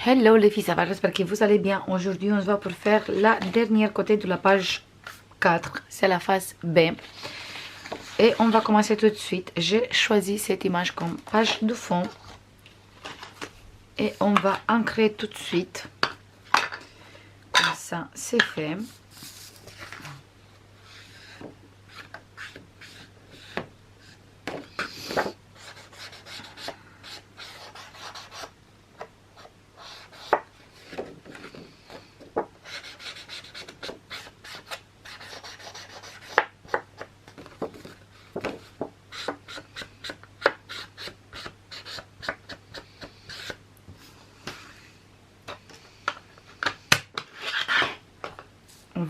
Hello les filles, ça va, j'espère que vous allez bien. Aujourd'hui on va pour faire la dernière côté de la page 4, c'est la face B. Et on va commencer tout de suite. J'ai choisi cette image comme page de fond. Et on va ancrer tout de suite. Comme ça, c'est fait.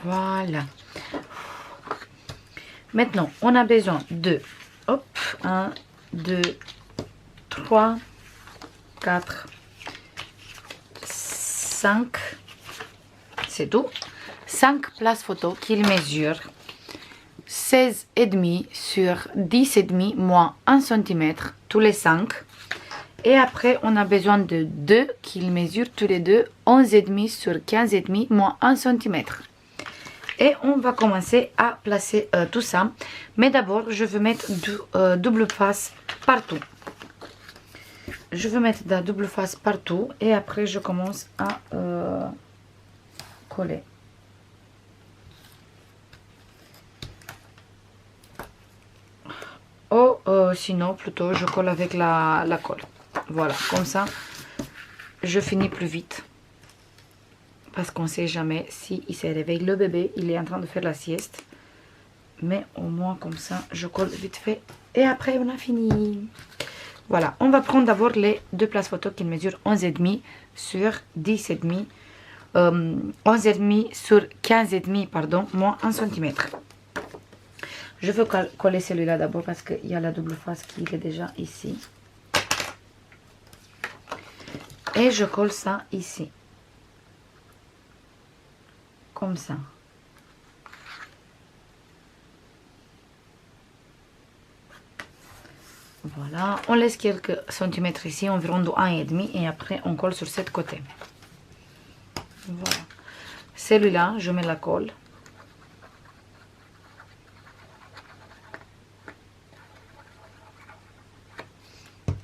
Voilà. Maintenant, on a besoin de 1, 2, 3, 4, 5. C'est tout. 5 places photo qu'il mesure 16,5 sur 10,5 moins 1 cm tous les 5. Et après, on a besoin de 2 qu'ils mesurent tous les deux 11,5 sur 15,5 moins 1 cm. Et on va commencer à placer tout ça. Mais d'abord, je veux mettre du double face partout. Je veux mettre de la double face partout. Et après, je commence à coller. Ou sinon, plutôt, je colle avec la colle. Voilà, comme ça, je finis plus vite. Parce qu'on ne sait jamais si il se réveille. Le bébé, il est en train de faire la sieste. Mais au moins comme ça, je colle vite fait. Et après, on a fini. Voilà, on va prendre d'abord les deux places photo qui mesurent 11,5 sur 10,5. 11,5 sur 15,5, pardon, moins 1 cm. Je veux coller celui-là d'abord parce qu'il y a la double face qui est déjà ici. Et je colle ça ici. Comme ça. Voilà, on laisse quelques centimètres ici, environ de 1,5 et après on colle sur cette côté. Voilà. Celui-là, je mets la colle.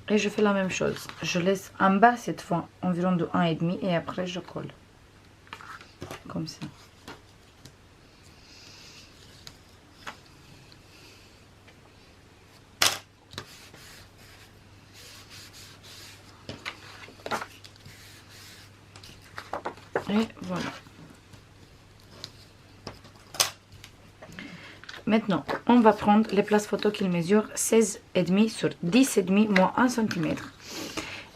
Et je fais la même chose. Je laisse en bas cette fois environ de 1,5 et après je colle. Comme ça. Et voilà. Maintenant, on va prendre les places photo qui mesurent 16,5 sur 10,5 moins 1 cm.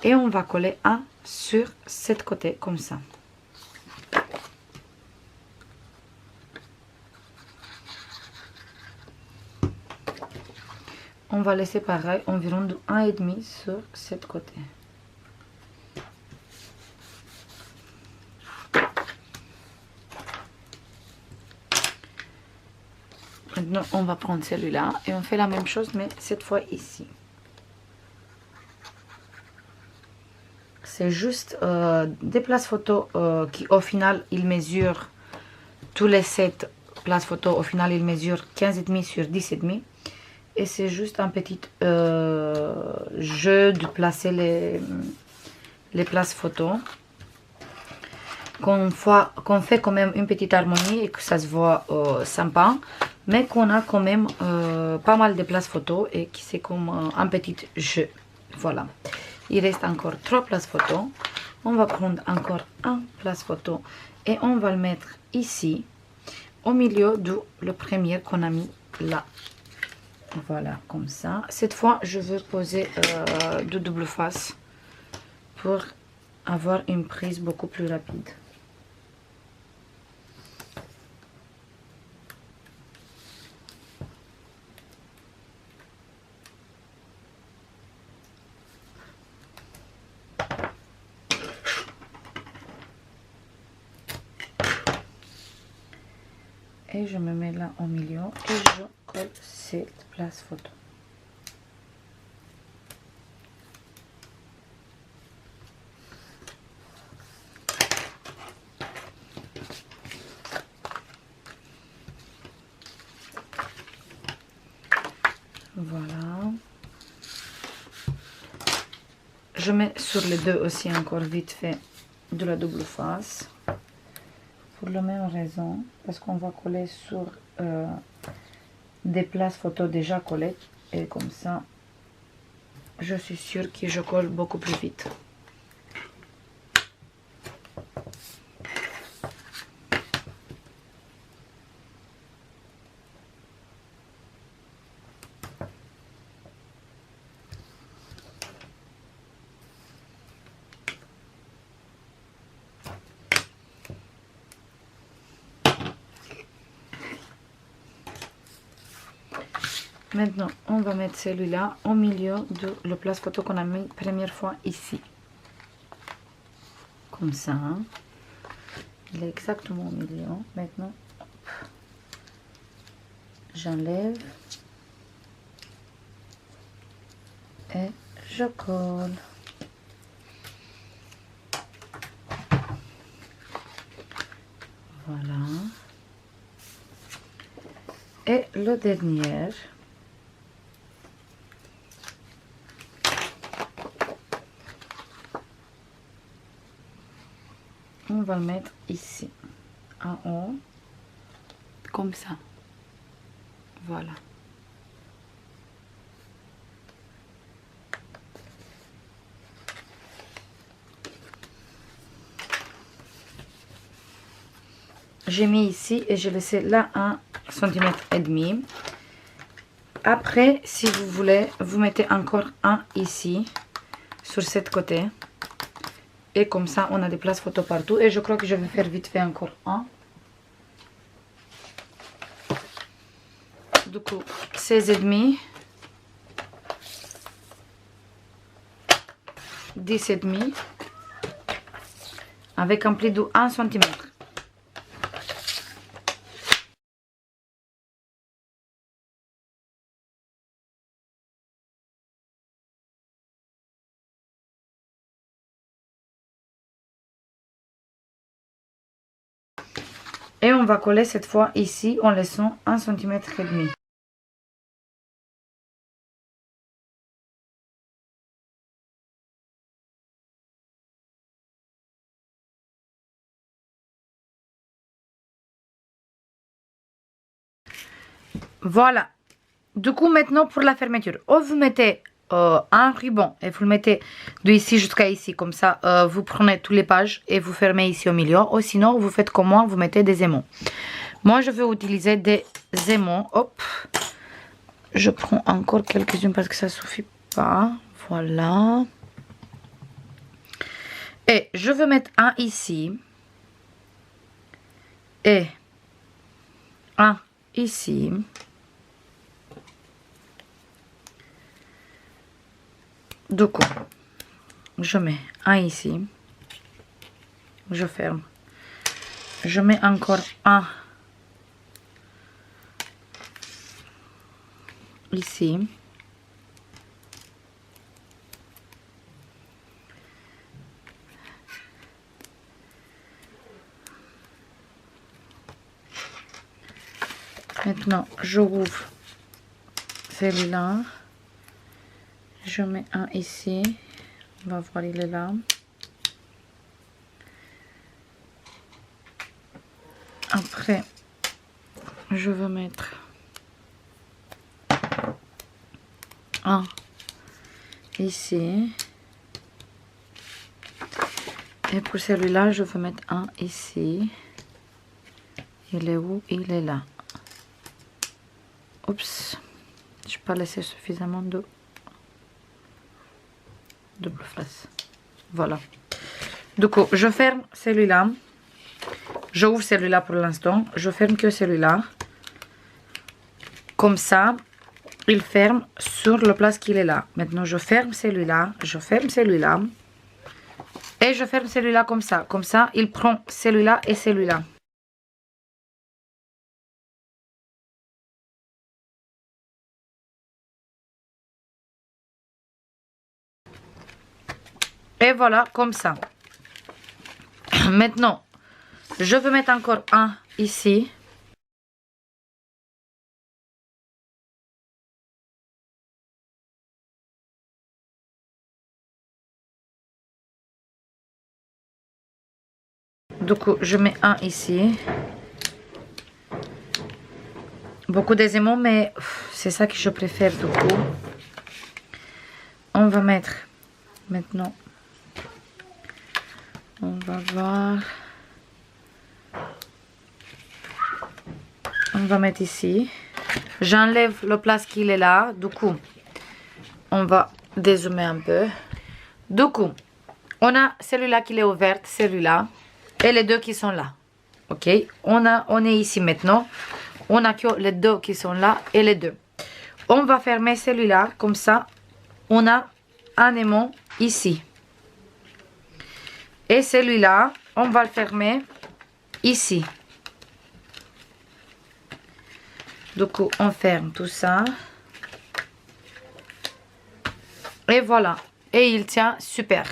Et on va coller un sur cette côté comme ça. On va laisser pareil environ de 1,5 sur cette côté. Maintenant, on va prendre celui-là et on fait la même chose, mais cette fois ici. C'est juste des places photo qui, au final, ils mesurent tous les 7 places photo. Au final, ils mesurent 15,5 sur 10,5. Et c'est juste un petit jeu de placer les places photo. Qu'on fait quand même une petite harmonie et que ça se voit sympa. Mais qu'on a quand même pas mal de places photo et qui c'est comme un petit jeu. Voilà. Il reste encore 3 places photo. On va prendre encore un place photo et on va le mettre ici, au milieu de le premier qu'on a mis là. Voilà, comme ça. Cette fois, je veux poser de double face pour avoir une prise beaucoup plus rapide. Et je me mets là au milieu et je colle cette place photo. je mets sur les deux aussi encore vite fait de la double face. Pour la même raison, parce qu'on va coller sur des places photo déjà collées. Et comme ça, je suis sûre que je colle beaucoup plus vite. Maintenant, on va mettre celui-là au milieu de la place photo qu'on a mis première fois ici. Comme ça. Il est exactement au milieu. Maintenant, j'enlève. Et je colle. Voilà. Et le dernier. On va le mettre ici, en haut, comme ça. Voilà. J'ai mis ici et j'ai laissé là 1,5 cm. Après, si vous voulez, vous mettez encore un ici, sur cette côté. Et comme ça, on a des places photo partout. Et je crois que je vais faire vite fait encore un. Du coup, 16,5. 10,5. Avec un pli de 1 cm. Et on va coller cette fois ici en laissant 1,5 cm. Voilà. Du coup, maintenant pour la fermeture, ou vous mettez un ruban et vous le mettez de ici jusqu'à ici, comme ça vous prenez toutes les pages et vous fermez ici au milieu, ou sinon vous faites comme moi, vous mettez des aimants. Moi je vais utiliser des aimants. Hop, je prends encore quelques-unes parce que ça suffit pas. Voilà. Et je vais mettre un ici et un ici. Du coup, je mets un ici, je ferme, je mets encore un ici, maintenant je ouvre celui-là, je mets un ici, on va voir il est là. Après, je vais mettre un ici. Et pour celui-là, je vais mettre un ici. Il est où? Il est là. Oups. Je n'ai pas laissé suffisamment de double face. Voilà. Du coup, je ferme celui-là. J'ouvre celui-là pour l'instant. Je ferme que celui-là. Comme ça, il ferme sur la place qu'il est là. Maintenant, je ferme celui-là. Je ferme celui-là. Et je ferme celui-là comme ça. Comme ça, il prend celui-là et celui-là. Et voilà, comme ça. Maintenant, je vais mettre encore un ici. Du coup, je mets un ici. Beaucoup d'aimants, mais c'est ça que je préfère du coup. On va mettre maintenant. On va voir. On va mettre ici. J'enlève le place qu'il est là. Du coup, on va dézoomer un peu. Du coup, on a celui-là qui est ouvert, celui-là. Et les deux qui sont là. Ok, on est ici maintenant. On a que les deux qui sont là et les deux. On va fermer celui-là comme ça. On a un aimant ici. Et celui-là, on va le fermer ici. Du coup, on ferme tout ça. Et voilà. Et il tient super.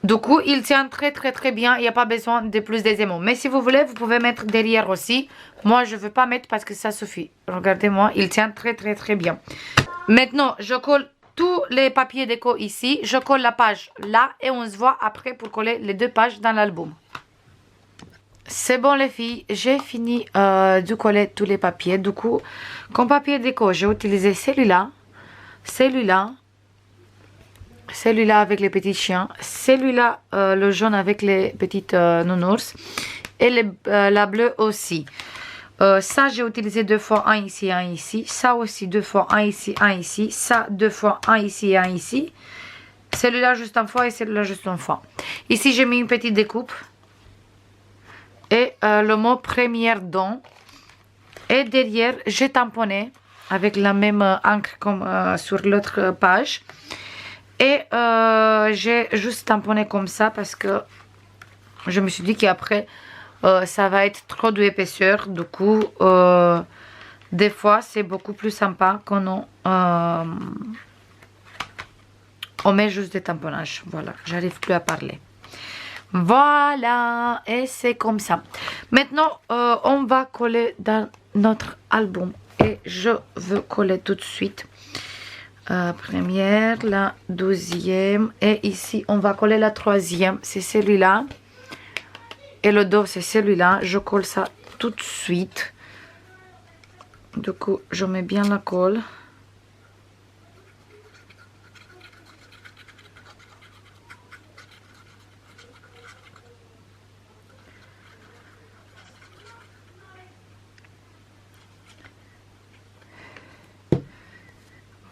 Du coup, il tient très bien. Il n'y a pas besoin de plus d'aimants. Mais si vous voulez, vous pouvez mettre derrière aussi. Moi, je ne veux pas mettre parce que ça suffit. Regardez-moi, il tient très bien. Maintenant, je colle tous les papiers déco ici. Je colle la page là et on se voit après pour coller les deux pages dans l'album. C'est bon les filles, j'ai fini de coller tous les papiers. Du coup, comme papier déco, j'ai utilisé celui-là, celui-là, celui-là avec les petits chiens, celui-là, le jaune avec les petites nounours et la bleue aussi. Ça, j'ai utilisé deux fois, un ici. Ça aussi, deux fois, un ici. Ça, deux fois, un ici et un ici. Celui-là juste une fois et celui-là juste une fois. Ici, j'ai mis une petite découpe. Et le mot première don. Et derrière, j'ai tamponné avec la même encre comme sur l'autre page. Et j'ai juste tamponné comme ça parce que je me suis dit qu'après, ça va être trop d'épaisseur. Du coup, des fois, c'est beaucoup plus sympa quand on met juste des tamponnages. Voilà, j'arrive plus à parler. Voilà, et c'est comme ça. Maintenant, on va coller dans notre album. Et je veux coller tout de suite. Première, la deuxième. Et ici, on va coller la troisième. C'est celui-là. Et le dos, c'est celui-là. Je colle ça tout de suite. Du coup, je mets bien la colle.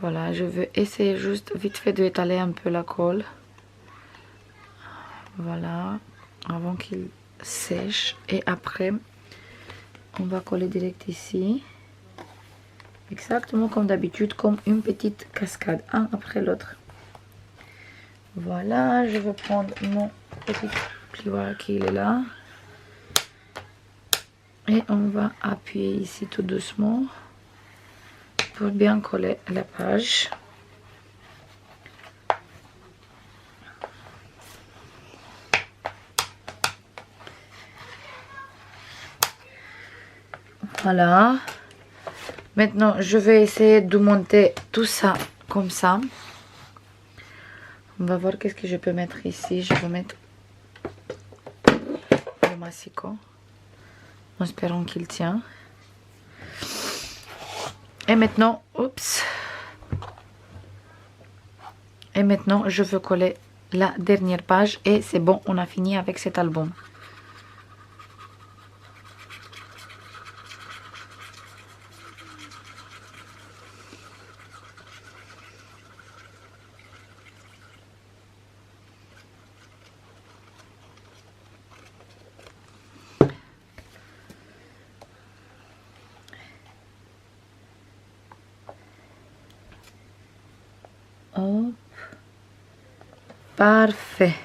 Voilà, je vais essayer juste vite fait d'étaler un peu la colle. Voilà, avant qu'il sèche. Et après, on va coller direct ici. Exactement comme d'habitude, comme une petite cascade, un après l'autre. Voilà, je vais prendre mon petit plioir qui est là. Et on va appuyer ici tout doucement. Pour bien coller la page. Voilà. Maintenant, je vais essayer de monter tout ça comme ça. On va voir qu'est-ce que je peux mettre ici. Je vais mettre le massicot. En espérant qu'il tient. Et maintenant, oups. Et maintenant, je veux coller la dernière page. Et c'est bon, on a fini avec cet album. Hop. Parfait.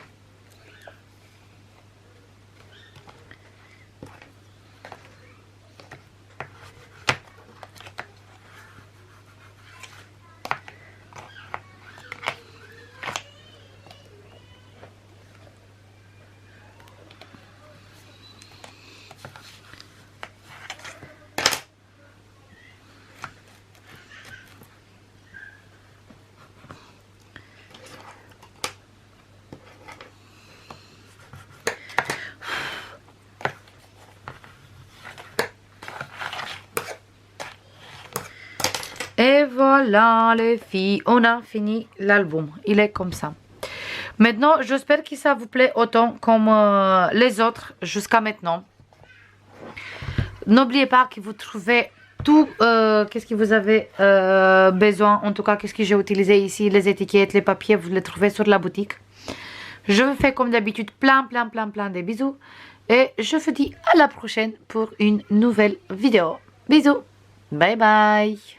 Et voilà les filles, on a fini l'album. Il est comme ça. Maintenant, j'espère que ça vous plaît autant comme les autres jusqu'à maintenant. N'oubliez pas que vous trouvez tout, qu'est-ce que vous avez besoin. En tout cas, qu'est-ce que j'ai utilisé ici, les étiquettes, les papiers, vous les trouvez sur la boutique. Je vous fais comme d'habitude plein de bisous. Et je vous dis à la prochaine pour une nouvelle vidéo. Bisous. Bye bye.